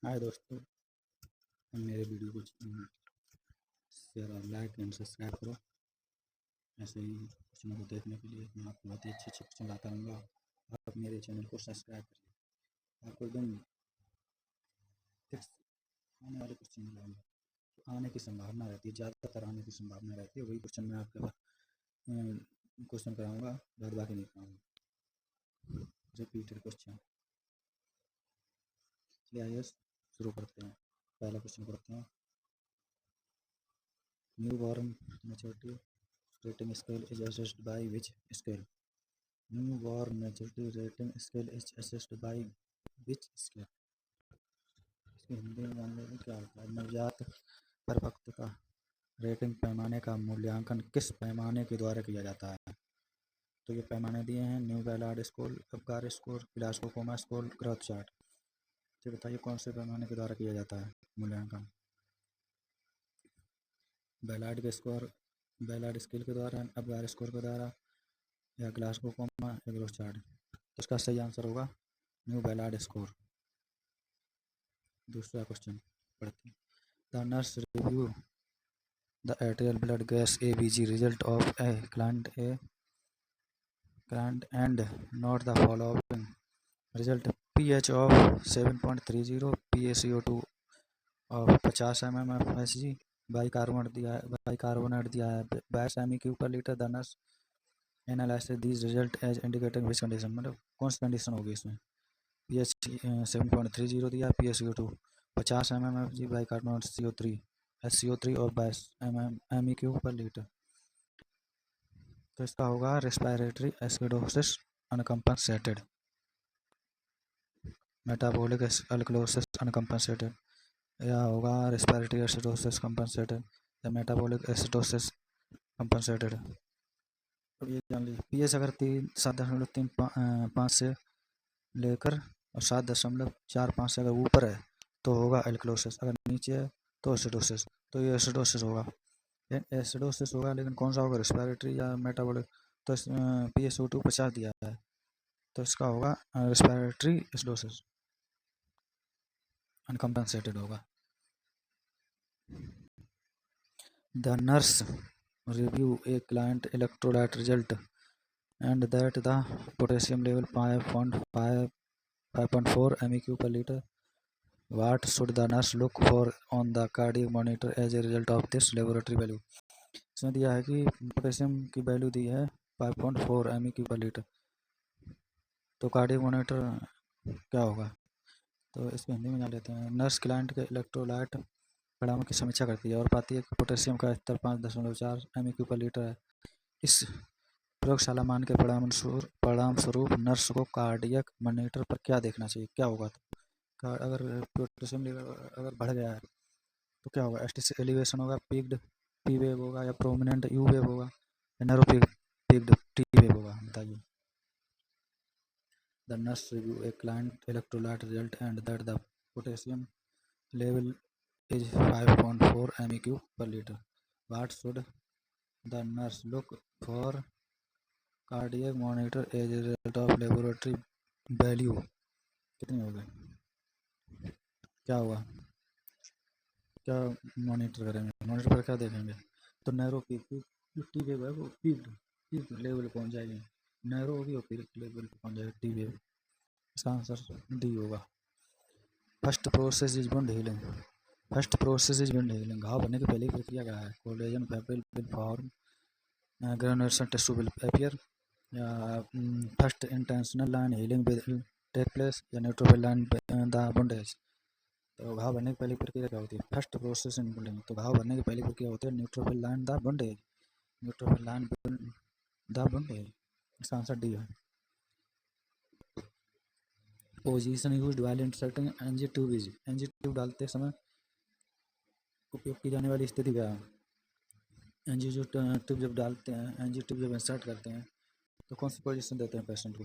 हाय दोस्तों, मेरे वीडियो को शेयर और लाइक एंड सब्सक्राइब करो। ऐसे ही क्वेश्चनों को देखने के लिए मैं आपको बहुत ही अच्छे अच्छे क्वेश्चन लाता रहूँगा। आप मेरे चैनल को सब्सक्राइब करिए। आपको एकदम फिक्स आने वाले क्वेश्चन मिलेंगे, तो आने की संभावना रहती है, ज़्यादातर आने की संभावना रहती है। वही क्वेश्चन मैं आपके पास क्वेश्चन कराऊँगा, बाद बाकी नहीं कराऊँगा। Repeated question. चलिए आइए शुरू करते हैं। पहला क्वेश्चन करते हैं। New born maturity rating scale is assessed by which scale? Newborn maturity rating scale is assessed by which scale? इसकी हिंदी में मान लीजिए क्या होता है। नवजात परिपक्वता रेटिंग पैमाने का मूल्यांकन किस पैमाने के द्वारा किया जाता है? तो ये पैमाने दिए हैं: New Ballard score, Apgar score, Glasgow coma score, growth chart. तो बताइए कौन से पैमाने के द्वारा किया जाता है मूल्यांकन? बैलार्ड के स्कोर, बैलार्ड स्केल के द्वारा, अबगार स्कोर के द्वारा, या ग्लासगो कोमा या ग्रोथ चार्ट। तो इसका सही आंसर होगा न्यू बैलार्ड स्कोर। दूसरा क्वेश्चन पढ़ते हैं। The nurse review the arterial blood gas ABG result of a client and note the following result: pH of 7.30, PaCO2 of 50 mmFSG, bicarbonate दिया है 22 MEQ per liter। The nurse analyse these result as indicating which condition, मतलब कौन सी condition होगी इसमें? pH 7.30 दिया, PaCO2 50 mmFG, bicarbonate SCO3 और 22 MEQ पर litre. तो इसका होगा रेस्पिरेटरी एसिडोसिस अनकम्पनसेटेड, मेटाबॉलिक अल्कलोसिस अनकम्पनसेटेड, या होगा रेस्पिरेटरी एसिडोसिस कंपनसेटेड या मेटाबॉलिक एसिडोसिस कंपनसेटेड। तो ये जान लीजिए, पीएच अगर 7.35 से लेकर और 7.45 से अगर ऊपर है तो होगा एल्कलोसिस, अगर नीचे है तो एसिडोसिस। तो ये एसिडोसिस होगा, लेकिन कौन सा होगा, रेस्पिरेटरी या मेटाबॉलिक? तो PaCO2 50 दिया है, तो इसका होगा रेस्पिरेटरी एसिडोसिस अनकम्पनसेटेड होगा। The nurse review a client electrolyte result and that the potassium level 5.4 MEQ per liter. What should the nurse look for on the cardiac monitor as a result of this laboratory value? इसमें दिया है कि potassium की value दी है 5.4 MEQ पर litre, तो cardiac monitor क्या होगा? तो इसको हिंदी में जान लेते हैं। नर्स क्लाइंट के इलेक्ट्रोलाइट परिणामों की समीक्षा करती है और पाती है कि पोटेशियम का स्तर 5.4 MEQ पर लीटर है। इस प्रयोगशाला मान के परिणाम स्वरूप नर्स को कार्डियक मॉनिटर पर क्या देखना चाहिए, क्या होगा? तो अगर पोटेशियम लेवल अगर बढ़ गया है तो क्या होगा? एसटी एलिवेशन होगा, पीक्ड पी वेव होगा, या प्रोमिनेंट यू वेव होगा, या नैरो पीक्ड टी वेव होगा? बताइए। The nurse review a client electrolyte result and that the potassium level is 5.4 MEQ per liter. What should the nurse look for cardiac monitor as a result of laboratory value? कितने हो गए? क्या होगा? क्या monitor करेंगे? Monitor पर क्या देखेंगे? तो नैरो पीक टी वेव है, वो पीक लेवल पहुंच जाएगी, नैरो होगी और पीक लेवल पहुंच जाएगी टी वेव। इसका आंसर डी होगा। First process is wound healing. घाव बनने की पहली प्रक्रिया क्या है? Collagen fibril will form, granulation tissue will appear, या first intentional line healing will take place, या न्यूट्रोफिल लाइन द बॉन्डेज। तो घाव बनने की पहली प्रक्रिया क्या होती है? First process in wounding. तो घाव बनने की पहली प्रक्रिया होती है neutrophil line the bondage, neutrophil line the bondage. इसका आंसर डी है। Position used while inserting NG tube डालते समय उपयोग की जाने वाली स्थिति क्या है? एनजी ट्यूब जब डालते हैं, एनजी ट्यूब जब इंसर्ट करते हैं तो कौन सी पोजीशन देते हैं पेशेंट को?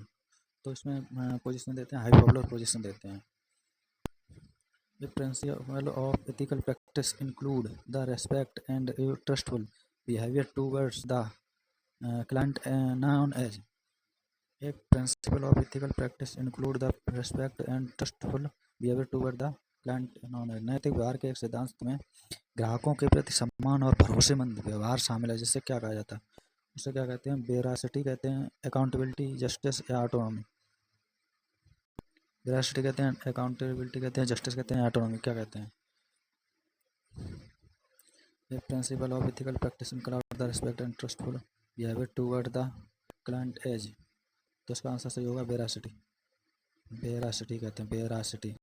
तो इसमें पोजीशन देते हैं हाइपोबुलर पोजीशन देते हैं। The principle of ethical practice include the respect and trustful behavior towards the client known as. A principle of ethical practice include the respect and trustful behavior toward the client known as. नैतिक व्यवहार के एक सिद्धांत में ग्राहकों के प्रति सम्मान और भरोसेमंद व्यवहार शामिल है, जिससे क्या कहा जाता है, उसे क्या कहते हैं, वेरासिटी कहते हैं, अकाउंटेबिलिटी, जस्टिस या ऑटोनॉमी। वेरासिटी कहते हैं, अकाउंटेबिलिटी कहते हैं, जस्टिस कहते हैं, ऑटोनॉमी क्या कहते हैं। The principle of ethical practice include the respect and trustful behavior toward the client edge। तो इसका आंसर सही होगा वेरासिटी। वेरासिटी कहते हैं, veracity.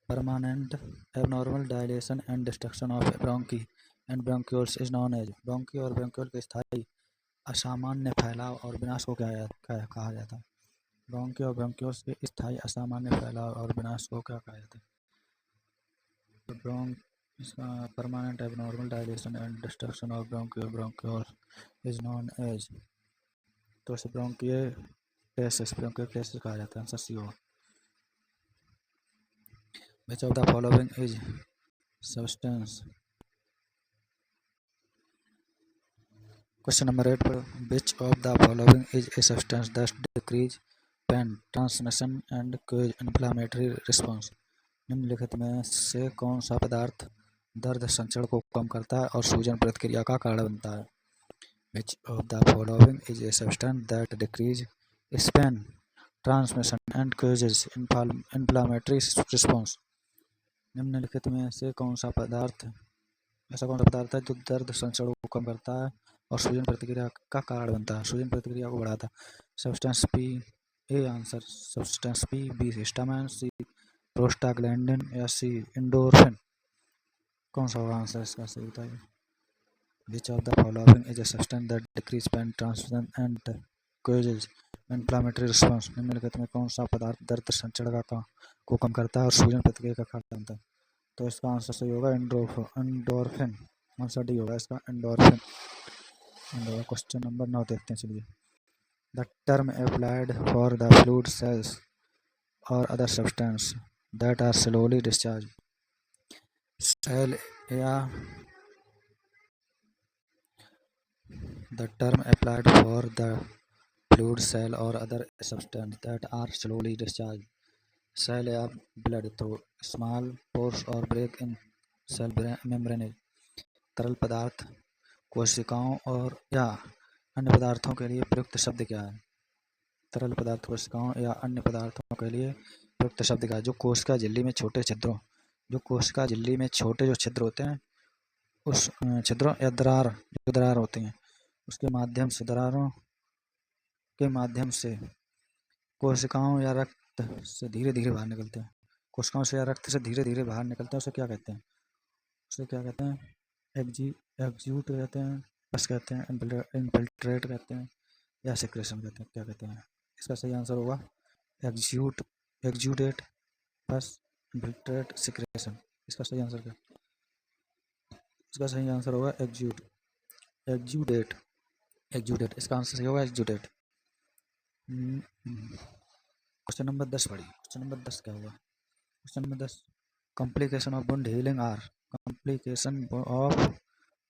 Permanent abnormal dilation and destruction of bronchi and bronchioles is known as. Bronchi और bronchiole के स्थायी असामान्य फैलाव और विनाश को क्या कहा जाता है। ब्रोंकी और ब्रोंक्यूल्स के स्थायी असामान्य फैलाव और विनाश को क्या कहा जाता है। तो इसका permanent abnormal dilation and destruction of bronchiole is known as. तो इसे ब्रोंकियोटेसिस कहा जाता है। आंसर सी होगा। Which of the following is substance. Question number 8 पर which of the following is a substance that decrease pain transmission and cause inflammatory response. निम्नलिखित में से कौन सा पदार्थ दर्द संचरण को कम करता है और सूजन प्रतिक्रिया का कारण बनता है। Which of the following is a substance that decreases pain transmission and causes inflammatory response। निम्नलिखित में से कौन सा पदार्थ है जो दर्द संचरण को कम करता है और सूजन प्रतिक्रिया का कारण बनता है, सूजन प्रतिक्रिया को बढ़ाता है। Substance P A answer, substance P, B histamine, C prostaglandin या सी एंडोर्फिन। कौन सा होगा आंसर इसका, सही बताइए। Which of the following is a substance that decreases pain transmission and causes inflammatory response। निम्नलिखित में कौन सा पदार्थ दर्द संचरण को कम करता है और सूजन प्रतिक्रिया का कारण बनता है। तो इसका आंसर सही होगा एंडोर्फिन। आंसर डी होगा इसका, एंडोर्फिन। क्वेश्चन नंबर 9 देखते हैं, चलिए। The term applied for the fluid cells और other substance that are slowly discharge. Cell या the term applied for the fluid cell or other substance that are slowly discharged। Cell या blood through small pores or break in cell membrane। तरल पदार्थ कोशिकाओं और या अन्य पदार्थों के लिए प्रयुक्त शब्द क्या है। तरल पदार्थ कोशिकाओं या अन्य पदार्थों के लिए प्रयुक्त शब्द क्या है। जो कोशिका झिल्ली में छोटे छिद्रों, जो कोशिका झिल्ली में छोटे जो छिद्र होते हैं, उस छिद्रों या दरार होती हैं, उसके माध्यम से, दरारों के माध्यम से कोशिकाओं या रक्त से धीरे धीरे बाहर निकलते हैं। कोशिकाओं से या रक्त से धीरे धीरे बाहर निकलते हैं, उसे क्या कहते हैं, उसे क्या कहते हैं, एग्ज्यूट कहते हैं, बस कहते हैं, इन्फिल्ट्रेट कहते हैं या सिक्रेशन कहते हैं, क्या कहते हैं। इसका सही आंसर होगा एग्ज्यूडेट, बस, इन्फिल्ट्रेट, सिक्रेशन। इसका सही आंसर क्या, इसका सही आंसर होगा एग्ज्यूडेट। इसका आंसर सही होगा एग्ज्यूडेट। क्वेश्चन नंबर 10 पढ़िए। क्वेश्चन नंबर 10 क्या होगा। Question number 10, complication of wound healing are. Complication of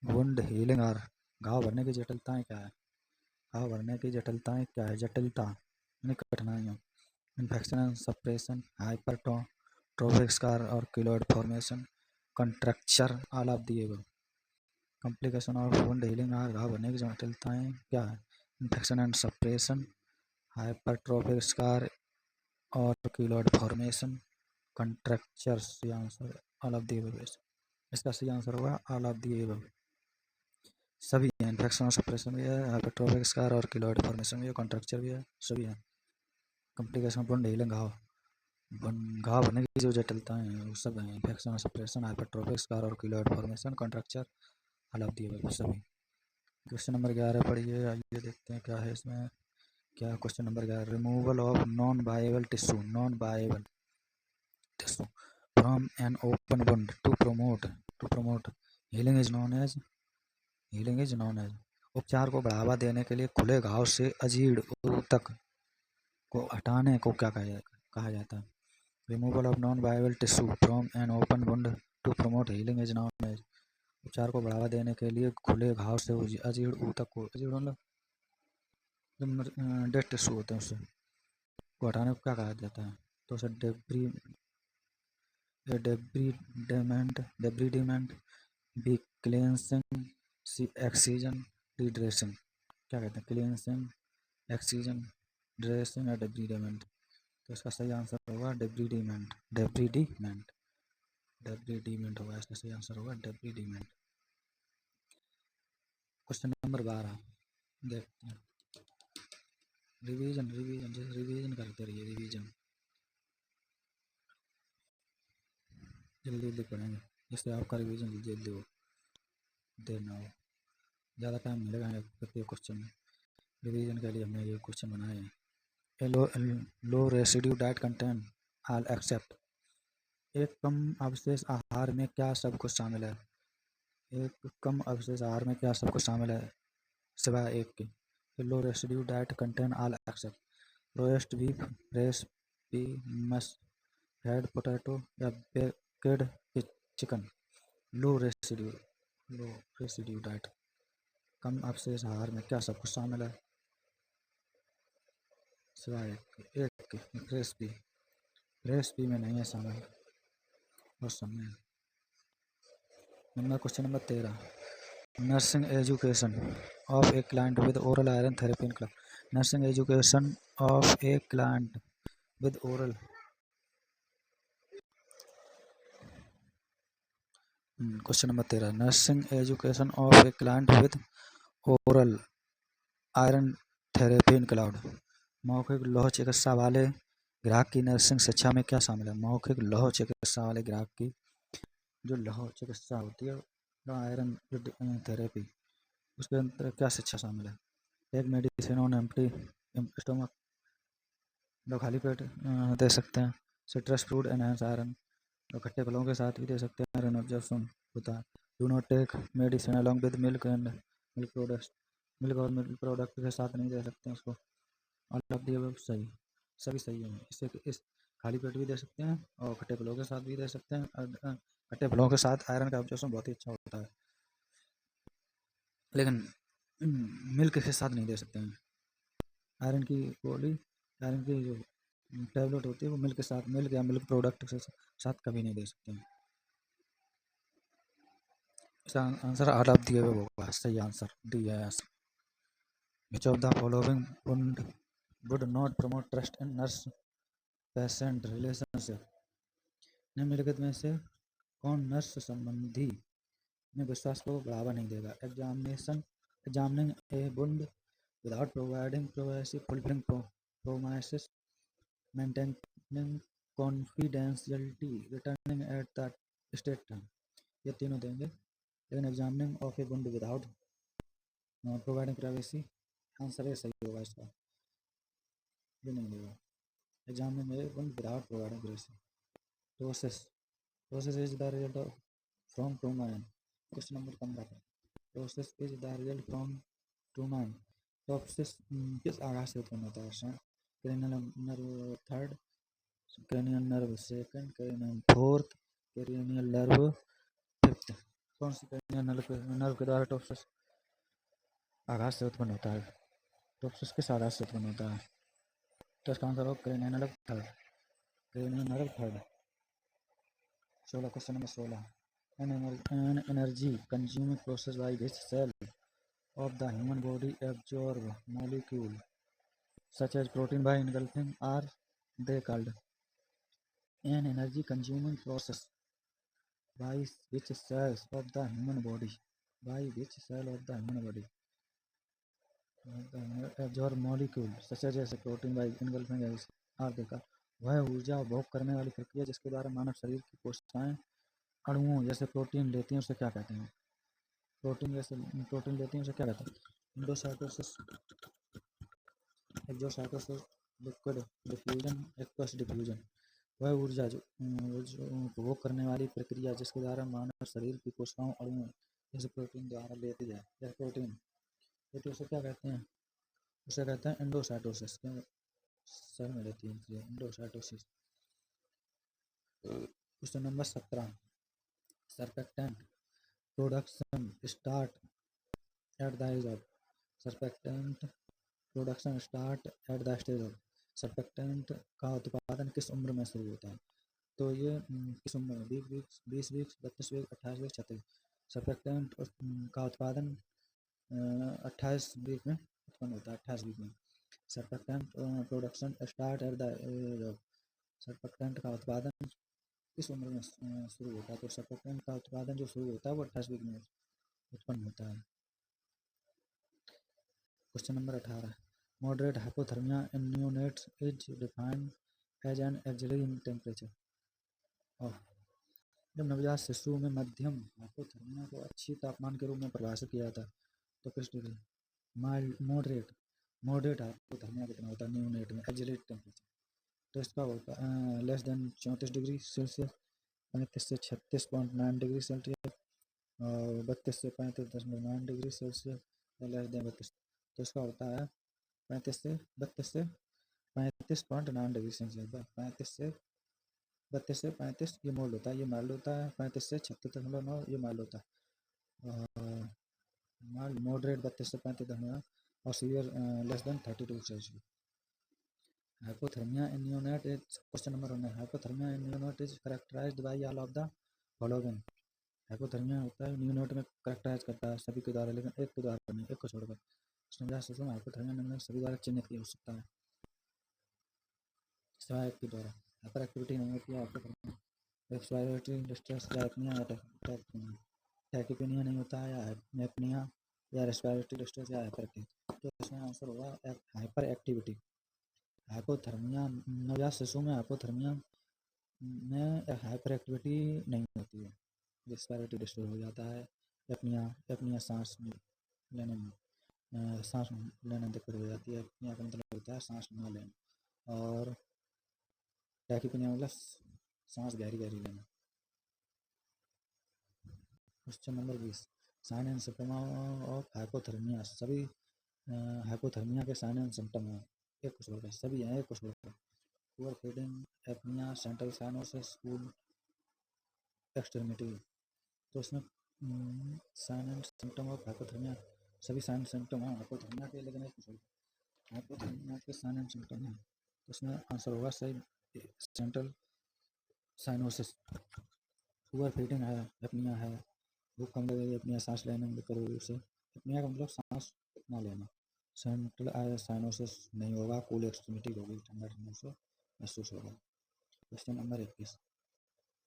wound healing are. घाव भरने की जटिलताएं क्या है। घाव भरने की जटिलताएं क्या है, जटिलता यानी कठिनाइयाँ। Infection and suppression, hypertrophic scar और keloid formation, contracture, all of the above. Complication of wound healing are. घाव भरने की जटिलताएं क्या है। Infection and suppression, hypertrophic scar और कीलॉइड फॉर्मेशन, कंट्रक्चर्स। ये answer all of the above. इसका सही आंसर होगा ऑल ऑफ द अबव। सभी हैं, इन्फेक्शन और सप्रेशन भी है, हाइपरट्रोफिक स्कार और कीलॉइड फॉर्मेशन भी है, कंट्रक्चर भी है, सभी हैं। कॉम्प्लिकेशन ऑफ वुंड हीलिंग, घाव भरने की जो जटिलताएं हैं वो सब हैं, इन्फेक्शन और सप्रेशन, हाइपरट्रोफिक स्कार और keloid formation, contracture, all of the above सभी। क्वेश्चन नंबर 11 पढ़िए, आइए देखते हैं क्या है इसमें। क्या question number 11, removal of non viable tissue from an open wound to promote healing is known as. उपचार को बढ़ावा देने के लिए खुले घाव से अजीर्ण ऊतक को हटाने को क्या कहा जाता है। Removal of non viable tissue from an open wound to promote healing is known as. उपचार को बढ़ावा देने के लिए खुले घाव से अजीर्ण ऊतक को, अजीर्ण मतलब डेड टिश्यू होते हैं, उससे को हटाने को क्या कहा जाता है। तो उसे A debridement, B cleansing, C excision, D dressing। क्या कहते हैं, क्लींसिंग, एक्सीजन, ड्रेसिंग या डेब्रीडेमेंट? तो इसका सही आंसर होगा डेब्रीडेमेंट। डेब्रीडीमेंट, डेब्रीडीमेंट होगा इसका सही आंसर होगा डेब्रीडीमेंट। क्वेश्चन नंबर 12 देखते हैं। रिवीजन रिवीजन जैसे रिवीजन करते रहिए, रिवीजन जल्दी जल्दी पढ़ेंगे जिससे आपका रिवीजन जल्दी जल्दी हो, देना हो, ज़्यादा टाइम नहीं लगाएंगे प्रत्येक क्वेश्चन में। रिवीजन के लिए हमने ये क्वेश्चन बनाए हैं। Low residue diet contain all except. एक कम अवशेष आहार में क्या सब कुछ शामिल है? एक कम अवशेष आहार में क्या सब कुछ शामिल है सिवाय एक के? Low residue diet contain all except roast beef, fresh pea, मस, फ्राइड पोटैटो या baked chicken. Low residue diet, कम अवशेष आहार में क्या सब कुछ शामिल है सिवाय एक के? फ्रेश पी में नहीं है शामिल और समय। Question number 13 nursing education of a client with oral iron therapy in club. Nursing education of a client with oral, question number 13 nursing education of a client with oral iron therapy in cloud. मौखिक लौह चिकित्सा वाले ग्राहक की nursing शिक्षा में क्या शामिल है? मौखिक लौह चिकित्सा वाले ग्राहक की जो लौह चिकित्सा होती है, आयरन थेरेपी, उसके अंदर क्या शिक्षा शामिल है? एक मेडिसिन ऑन एम्प्टी स्टोमक, लोग खाली पेट दे सकते हैं। सिट्रस फ्रूट एनहांस आयरन, लोग खट्टे फलों के साथ भी दे सकते हैं, आयरन एब्जॉर्प्शन होता है। Do not take medicine along with milk and milk products, milk और मिल्क प्रोडक्ट के साथ नहीं दे सकते हैं उसको। ऑल ऑफ दी अबव सही, सभी सही है। इससे इस खाली पेट भी दे सकते हैं और खट्टे फलों के साथ भी दे सकते हैं। खट्टे फलों के साथ आयरन का एब्जॉर्प्शन बहुत ही अच्छा होता है, लेकिन मिल्क के साथ नहीं दे सकते हैं। आयरन की गोली, आयरन की जो टैबलेट होती है वो मिल्क के साथ, मिल्क या मिल्क प्रोडक्ट के साथ कभी नहीं दे सकते हैं। इसका answer all of the above होगा, सही आंसर डी है। विच of the following would not promote trust in nurse patient relationship. निम्नलिखित में से कौन नर्स संबंधी में विश्वास को बढ़ावा नहीं देगा? Examining a wound without providing privacy, fulfilling promises, maintaining confidentiality, returning at the state time। ये तीनों देंगे, लेकिन examining of a wound without providing privacy answer है सही होगा इसका, ये नहीं देगा। Examining a wound without providing privacy. Process is the result of from to man. Question number 15 process is the result from to man. टॉप्सिस किस आघात से उत्पन्न होता है? Cranial nerve third, cranial nerve second, cranial fourth, cranial nerve fifth. कौन सी cranial nerve के द्वारा टॉप्सिस आघात से उत्पन्न होता है? टॉप्सिस किस आघात से उत्पन्न होता है? तो इसका आंसर होगा cranial nerve third, cranial nerve third. 16 question number 16 an energy consuming process by which cell of the human body absorb molecule such as protein by engulfing are they called? An energy consuming process by which cells of the human body absorb molecule such as protein by engulfing are they called? वह ऊर्जा उपभोग करने वाली प्रक्रिया जिसके द्वारा मानव शरीर की कोशिकाएं अणुओं जैसे प्रोटीन लेती हैं उसे क्या कहते हैं? प्रोटीन लेती हैं उसे क्या कहते हैं? Endocytosis, exocytosis, liquid diffusion, aqueous diffusion. वह ऊर्जा जो उपभोग करने वाली प्रक्रिया जिसके द्वारा मानव शरीर की कोशिकाओं अणुओं जैसे प्रोटीन द्वारा लेती है या प्रोटीन लेती है उसे क्या कहते हैं? उसे कहते हैं एंडोसाइटोसिस। सेल में रहती है इसलिए endocytosis. Question number 17 surfactant production start at the age of. Surfactant production start at the stage of. Surfactant का उत्पादन किस उम्र में शुरू होता है? तो ये किस उम्र में 20 वीक्स 32 वीक 28 वीक 36। सर्फेक्टेंट का उत्पादन 28 वीक में उत्पन्न होता है, 28 वीक में। Surfactant production start at the age of. Surfactant का उत्पादन किस उम्र में शुरू होता है? तो सर्फेक्टेंट का उत्पादन जो शुरू होता है वो 28 वीक में उत्पन्न होता है। Question number 18, moderate hypothermia in neonates is defined as an extreme temperature of. जब नवजात शिशु में मध्यम हाइपोथर्मिया को अच्छी तापमान के रूप में परिभाषित किया जाता है तो किस डिग्री? मॉडरेट मॉडरेट हाइपोथर्मिया कितना होता है न्यूनेट में? एक्सट्रीम टेम्परेचर तो इसका होता है लेस देन 34 डिग्री सेल्सियस, 35 से 36.9 डिग्री सेल्सियस, और 32 से 35.9 डिग्री सेल्सियस, लेस देन 32। तो इसका होता है 35 से 35.9 डिग्री सेल्सियस। 32 से 35 ये मोल्ड होता है, ये माइल्ड होता है। 35 से 36.9 ये माइल्ड होता है। माइल्ड मॉडरेट 32 से 35.9 और severe less than 32 Celsius. Hypothermia in neonate is question number 1। Hypothermia in neonate is characterized by all of the following. Hypothermia होता है न्यूनेट में कैरेक्टराइज करता है सभी के द्वारा, लेकिन एक के द्वारा नहीं, एक को छोड़कर। नवजात शिशु में हाइपोथर्मिया निम्न सभी द्वारा चिन्हित किया हो सकता है सिवाय एक के द्वारा। हाइपर एक्टिविटी नहीं होती है हाइपोथर्मिया। रेस्पिरेटरी डिस्ट्रेस या एपनिया या टैकीपीनिया नहीं होता है, या एपनिया या रेस्पिरेटरी डिस्ट्रेस या हाइपर एक्टिविटी। तो इसमें आंसर होगा हाइपर एक्टिविटी। हाइपोथर्मिया नवजात शिशु में हाइपोथर्मिया में हाइपर एक्टिविटी नहीं होती है, रेस्पिरेटरी डिस्ट्रेस हो जाता है। एपनिया सांस लेने में दिक्कत हो जाती है। एपनिया का मतलब होता है सांस ना लेना, और टैकीपीनिया मतलब सांस गहरी गहरी लेना। Question number 20, sign and symptom of hypothermia. सभी हाइपोथर्मिया के साइन एंड सिम्टम हैं, एक को छोड़कर सभी हैं, एक को छोड़कर। Poor feeding, apnoea, central cyanosis, food extremity. तो इसमें sign and symptom of hypothermia, सभी साइन सिम्टम हैं हाइपोथर्मिया के, लेकिन एक को छोड़कर हाइपोथर्मिया के साइन एंड सिम्टम हैं। तो इसमें आंसर होगा सही सेंट्रल साइनोसिस। पुअर फीडिंग है, एपनिया है, भूख कम लगेगी, एपनिया सांस लेने में दिक्कत होगी उससे। एपनिया का मतलब सांस ना लेना। सेंट्रल साइनोसिस नहीं होगा, कूल एक्सट्रीमिटी होगी, ठंडा ठंडा से महसूस होगा। Question number 21,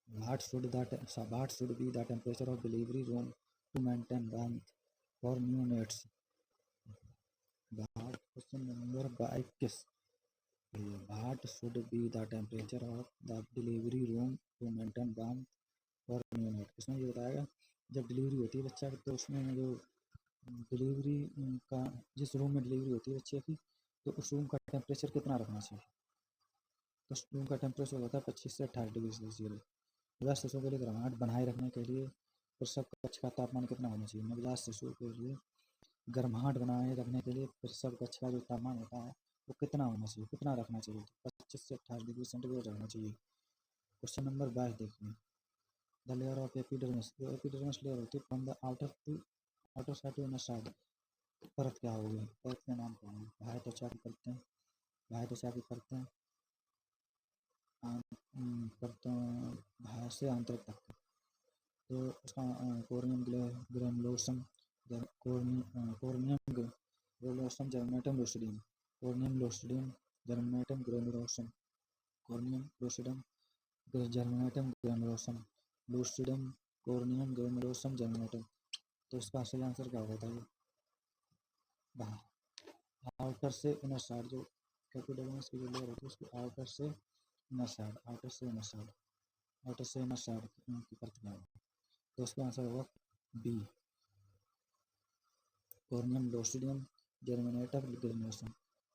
what should be the temperature of delivery room to maintain warmth for neonates? Question number 22, what should be the temperature of the delivery room to maintain warmth for neonate? इसमें ये बताएगा जब delivery होती है बच्चा तो उसमें जो डिलीवरी का जिस रूम में डिलीवरी होती है बच्चे की, तो उस रूम का टेम्परेचर कितना रखना चाहिए? तो उस रूम का टेम्परेचर होता है 25 से 28 डिग्री सेल्सियस। नवजात शिशु के लिए गर्माहट बनाए रखने के लिए प्रसव कक्ष का तापमान कितना होना चाहिए? नवजात शिशु के लिए गर्माहट बनाए रखने के लिए प्रसव कक्ष का जो तापमान होता है वो कितना होना चाहिए, कितना रखना चाहिए? 25 से 28 डिग्री सेंटीग्रेड रखना चाहिए। क्वेश्चन नंबर 22 देखिए, द लेयर ऑफ एपिडर्मिस। जो एपिडर्मिस लेयर होती है from the outer side to inner side, परत क्या होगी? परत का नाम क्या होगा? बाह्य त्वचा की परतें, बाह्य त्वचा की परतें, बाह्य से आंतरिक तक। तो उसका corneum granulosum, corneum granulosum germinativum lucidum, corneum lucidum germinativum granulosum, corneum lucidum germinativum granulosum, lucidum corneum granulosum germinativum. तो इसका सही आंसर क्या होगा बताइए? आउटर से इनर साइड, जो एपिडर्मिस की जो लेयर होती है उसकी आउटर से इनर साइड, आउटर से इनर साइड, आउटर से इनर साइड की परत क्या होगा? तो उसका आंसर होगा B, corneum lucidum germinativum granulosum.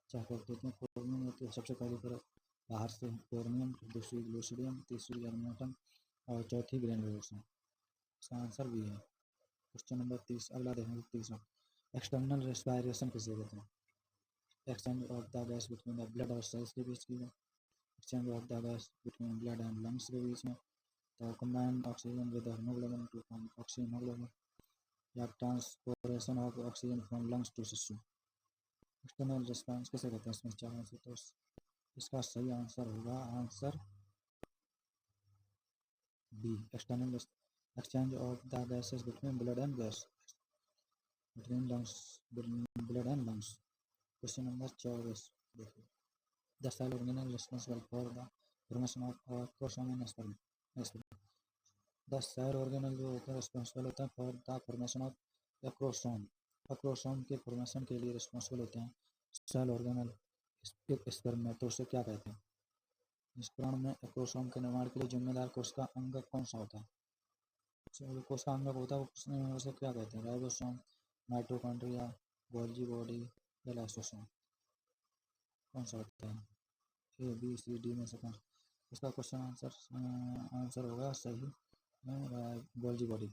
चाहे कहते हैं कोर्नियम होती है सबसे पहली परत बाहर से कोर्नियम, दूसरी लूसिडियम, तीसरी जर्मेटम और चौथी ग्रेनुलोसम। इसका आंसर भी है। क्वेश्चन नंबर 30, अगला देखेंगे 30। एक्सटर्नल रेस्पिरेशन किसे कहते हैं? Exchange of the gas between the blood और सेल्स के बीच की है, exchange of the gas between blood and lungs के बीच में, तो combine oxygen with haemoglobin to form oxygen haemoglobin, या transportation of oxygen from lungs to tissue. External response किसे कहते हैं? इसमें चार आंसर, तो इसका सही आंसर होगा answer B. External exchange of the gases between blood and gas, between blood and lungs. Question number 24. देखिए, the cell organelle responsible for the formation of acrosome and sperm. The cell organelle जो होता है responsible होता है for the formation of acrosome. acrosome के formation के लिए responsible होते हैं cell organelle एक sperm में, तो उसे क्या कहते हैं? इस प्राण में एक्रोसोम के निर्माण के लिए जिम्मेदार कोशिका अंग कौन सा होता है? जो कोशिका अंग होता है उसे क्या कहते हैं? राइबोसोम, माइटोकॉन्ड्रिया, गोल्गी बॉडी या लाइसोसोम? कौन सा होता है? ए बी सी डी में से कौन? इसका क्वेश्चन आंसर होगा सही गोल्गी बॉडी,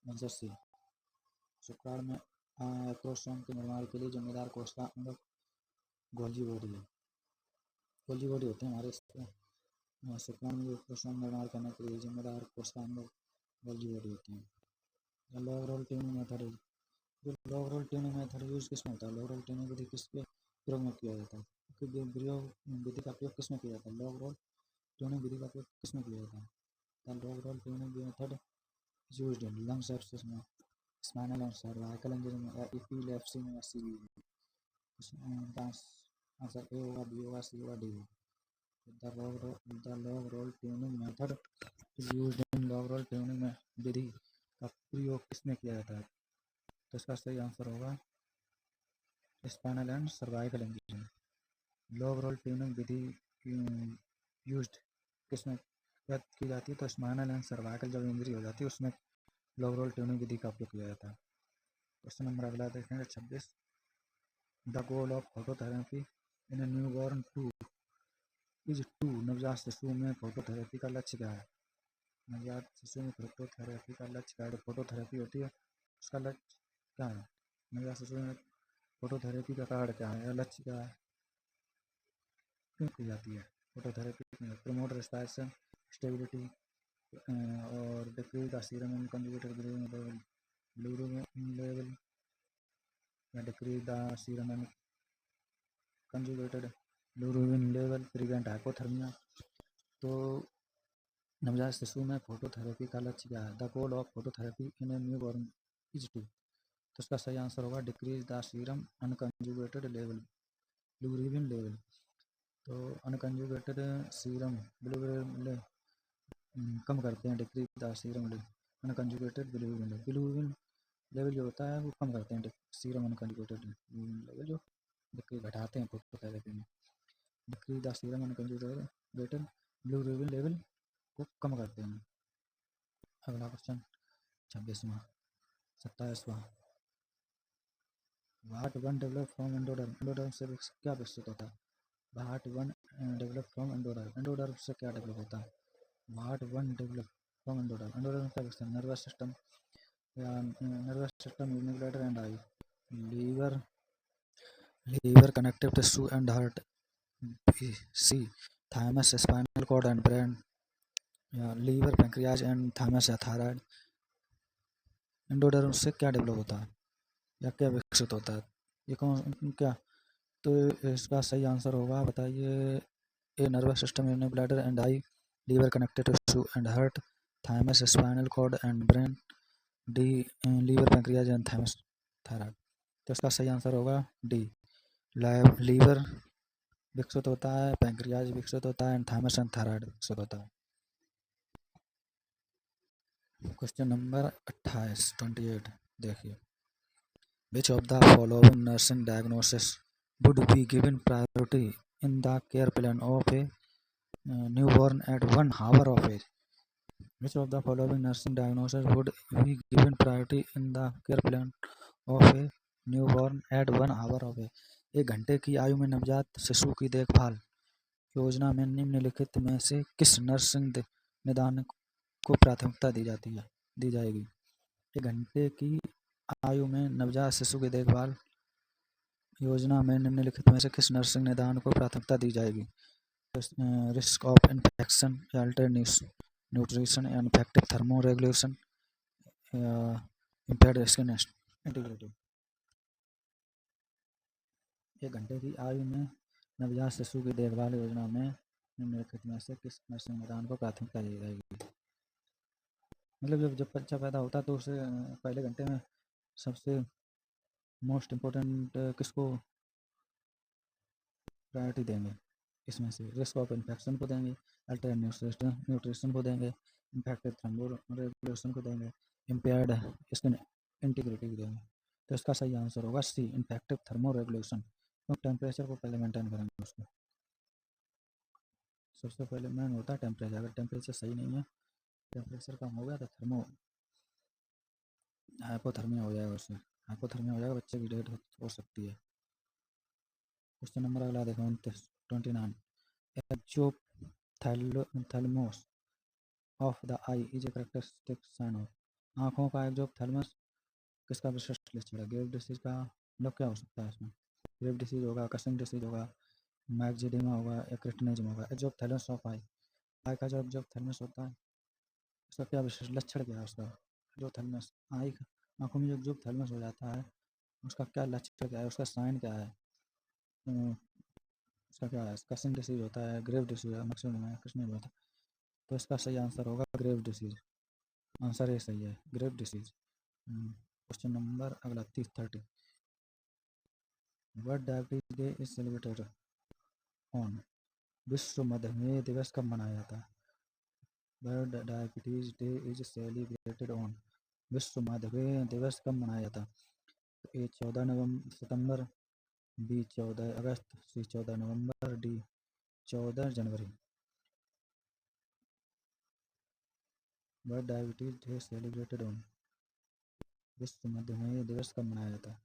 आंसर सी। शुक्राणु में एक्रोसोम के निर्माण के लिए जिम्मेदार कोशिका अंग गोल्गी बॉडी है। गोल्गी बॉडी होते हैं हमारे शुक्राणु में एक्रोसोम निर्माण करने के लिए जिम्मेदार कोशिका अंग गोल्गी बॉडी होती है। लॉग रोल ट्यूनिंग मेथड, जो log roll tuning method use किसमें होता है? लॉग रोल ट्यूनिंग विधि किसके प्रयोग में किया जाता है? विधि का प्रयोग किसमें किया जाता है? लॉग रोल ट्यूनिंग विधि का प्रयोग किसमें किया जाता है? The log roll tuning method is used in lungs abscess में, स्पाइनल एंड सर्वाइकल इंजरी में, एपिलेप्सी में, सीवी में। आंसर ए होगा, बी होगा, सी होगा, डी होगा। The log roll tuning method is used in log roll tuning में विधि का प्रयोग किसमें किया जाता है? तो इसका सही आंसर होगा स्पाइनल एंड सर्वाइकल इंजरी में। लॉग रोल ट्यूनिंग विधि यूज्ड किसमें की जाती है? तो स्पाइनल एंड सर्वाइकल जब इंजरी हो जाती है उसमें लॉग रोल ट्यूनिंग विधि का उपयोग किया जाता है। क्वेश्चन नंबर अगला देखेंगे 26। The goal of phototherapy in a newborn to नवजात शिशु में फोटोथेरेपी का लक्ष्य क्या है? नवजात शिशु में फोटोथेरेपी का लक्ष्य क्या है? फोटोथेरेपी होती है उसका लक्ष्य क्या है? नवजात शिशु में फोटोथेरेपी का कारण क्या है या लक्ष्य क्या है? क्यों की जाती है फोटोथेरेपी? प्रमोट रेस्पिरेशन स्टेबिलिटी और decrease the serum and conjugated bilirubin level या decrease the serum and conjugated bilirubin level, prevent hypothermia. तो नवजात शिशु में फोटोथेरेपी का लक्ष्य क्या है? The goal of phototherapy in a newborn is to, तो इसका सही आंसर होगा decrease the serum unconjugated level bilirubin level. तो अनकंजुगेटेड सीरम बिलीरुबिन कम करते हैं, decrease the serum unconjugated bilirubin level जो होता है वो कम करते हैं सीरम अनकंजुगेटेड लेवल जो घटाते हैं फोटोथेरेपी में। Decrease the serum unconjugated bilirubin level को कम करते हैं। अगला क्वेश्चन 26वां 27वां। What one develop from endoderm, endoderm से क्या विकसित होता है? What one develop from endoderm, endoderm से क्या डेवलप होता है? What one develop from endoderm, endoderm क्या विकसित? नर्वस सिस्टम या nervous system, urinary bladder and eye, liver connective tissue and heart, C thymus spinal cord and brain, या liver pancreas and thymus या thyroid. Endoderm से क्या develop होता है या क्या विकसित होता है? ये कौन क्या? तो इसका सही आंसर होगा, बताइए। A nervous system, urinary bladder and eye, liver connective tissue and heart, thymus spinal cord and brain, D liver pancreas and thymus thyroid. तो इसका सही आंसर होगा डी, लीवर विकसित होता है, पैंक्रियाज विकसित होता है एंड थाइमस एंड थायराइड विकसित होता है। क्वेश्चन नंबर 28 देखिए। Which of the following nursing diagnosis would be given priority in the care plan of a newborn at 1 hour of age? Which of the following nursing diagnosis would be given priority in the care plan of a newborn at 1 hour of age? 1 घंटे की आयु में नवजात शिशु की देखभाल योजना में निम्नलिखित में से किस नर्सिंग निदान को प्राथमिकता दी जाएगी? 1 घंटे की आयु में नवजात शिशु की देखभाल योजना में निम्नलिखित में से किस नर्सिंग निदान को प्राथमिकता दी जाएगी? Risk of infection, alternate nutrition, effective thermo regulation, impaired skin integrity. 1 घंटे की आयु में नवजात शिशु की देखभाल योजना में निम्नलिखित में से किस नर्सिंग निदान को प्राथमिकता दी जाएगी? मतलब जब जब बच्चा पैदा होता है तो उसे पहले घंटे में सबसे मोस्ट इम्पोर्टेंट किसको प्रायोरिटी देंगे? इसमें से रिस्क ऑफ इन्फेक्शन को देंगे, अल्टर न्यूट्रिशन को देंगे, इम्पैक्टेड थर्मो रेगुलेशन को देंगे, इम्पेयर्ड स्किन इंटीग्रिटी को देंगे। तो इसका सही आंसर होगा सी, इम्पैक्टेड थर्मो रेगुलेशन। तो टेम्परेचर को पहले मेंटेन करेंगे उसको। सबसे पहले मेन होता है टेम्परेचर। अगर टेम्परेचर सही नहीं है, टेम्परेचर कम हो गया तो थर्मो हाइपोथर्मिया हो जाएगा, उससे हाइपोथर्मिया हो जाएगा, बच्चे की डेथ हो सकती है। क्वेश्चन नंबर अगला देखो 29। Exophthalmos of the eye is a characteristic sign of. आँखों का एक्जोप्थैल्मस किसका विशिष्ट लक्षण है? ग्रेव डिसीज का मतलब क्या हो सकता है इसमें? ग्रेव डिसीज होगा, कसिंग डिसीज होगा, मैक्जिडिमा होगा या क्रिटिनिज्म होगा। एक्जोप्थैल्मस ऑफ आई, आई का जो एक्जोप्थैल्मस होता है उसका क्या विशिष्ट लक्षण क्या है उसका? एक्जोप्थैल्मस आई आँखों में जो एक्जोप्थैल्मस हो जाता है उसका क्या लक्षण क्या है, उसका साइन क्या है? इसका क्या है? कसिंग डिसीज होता है, ग्रेव डिसीज है, मैक्सिडिमा है, कुछ नहीं होता। तो इसका सही आंसर होगा ग्रेव डिसीज। आंसर ये सही है, ग्रेव डिसीज। क्वेश्चन नंबर अगला 30। World diabetes day is celebrated on. विश्व मधुमेह दिवस कब मनाया जाता है? World diabetes day is celebrated on. विश्व मधुमेह दिवस कब मनाया जाता है? तो ए 14 सितंबर, बी 14 अगस्त, सी 14 नवंबर, डी 14 जनवरी। World diabetes day celebrated on. विश्व मधुमेह दिवस कब मनाया जाता है?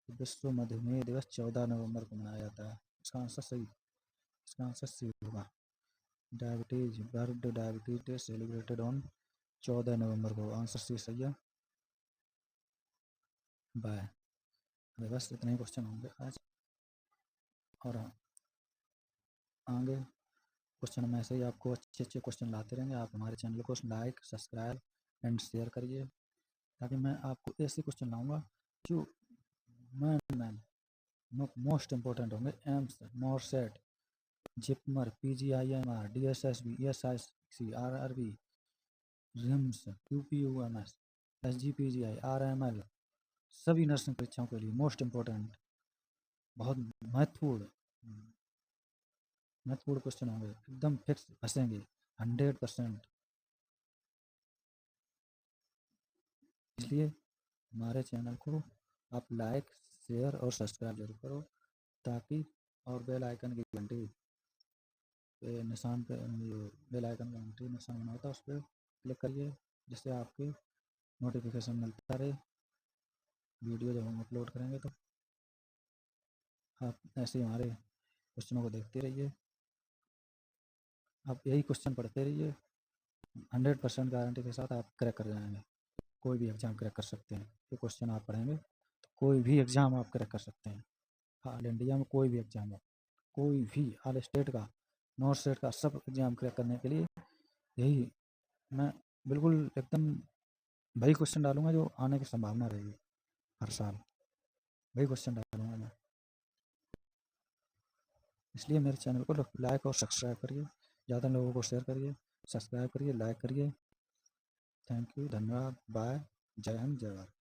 तो विश्व मधुमेह दिवस 14 नवंबर को मनाया जाता है। इसका आंसर सही, इसका आंसर सी होगा। Diabetes world diabetes day celebrated on 14 November को। आंसर सी सही है। बाय। अरे बस इतने ही क्वेश्चन होंगे आज, और आगे क्वेश्चन में ऐसे ही आपको अच्छे अच्छे क्वेश्चन लाते रहेंगे। आप हमारे चैनल को लाइक, सब्सक्राइब एंड शेयर करिए, ताकि मैं आपको ऐसे क्वेश्चन लाऊंगा जो मैन मोस्ट इम्पोर्टेंट होंगे। एम्स, मॉरसेट, JIPMER, PGIMR, DSSB, ESIC, RRB, RIMS, UPUMS, SGPGI, RML, सभी नर्सिंग परीक्षाओं के लिए मोस्ट इम्पोर्टेंट, बहुत महत्वपूर्ण क्वेश्चन होंगे, एकदम फिक्स फंसेंगे 100%। इसलिए हमारे चैनल को आप लाइक, शेयर और सब्सक्राइब जरूर करो, ताकि और बेल आइकन की घंटी पे निशान पे बेल आइकन का घंटी निशान बना होता है, उस पर क्लिक करिए, जिससे आपके नोटिफिकेशन मिलता रहे वीडियो जब हम अपलोड करेंगे। तो आप ऐसे ही हमारे क्वेश्चनों को देखते रहिए, आप यही क्वेश्चन पढ़ते रहिए, 100% गारंटी के साथ आप क्रैक कर जाएंगे। कोई भी एग्ज़ाम क्रैक कर सकते हैं। ये क्वेश्चन आप पढ़ेंगे तो कोई भी एग्ज़ाम आप क्रैक कर सकते हैं। ऑल इंडिया में कोई भी एग्ज़ाम हो, कोई भी, ऑल स्टेट का, नॉर्थ स्टेट का, सब एग्ज़ाम क्रैक करने के लिए यही मैं बिल्कुल एकदम वही क्वेश्चन डालूंगा जो आने की संभावना रहेगी। हर साल वही क्वेश्चन डालूंगा मैं। इसलिए मेरे चैनल को लाइक और सब्सक्राइब करिए, ज़्यादा लोगों को शेयर करिए, सब्सक्राइब करिए, लाइक करिए। थैंक यू, धन्यवाद, बाय, जय हिंद, जय भारत।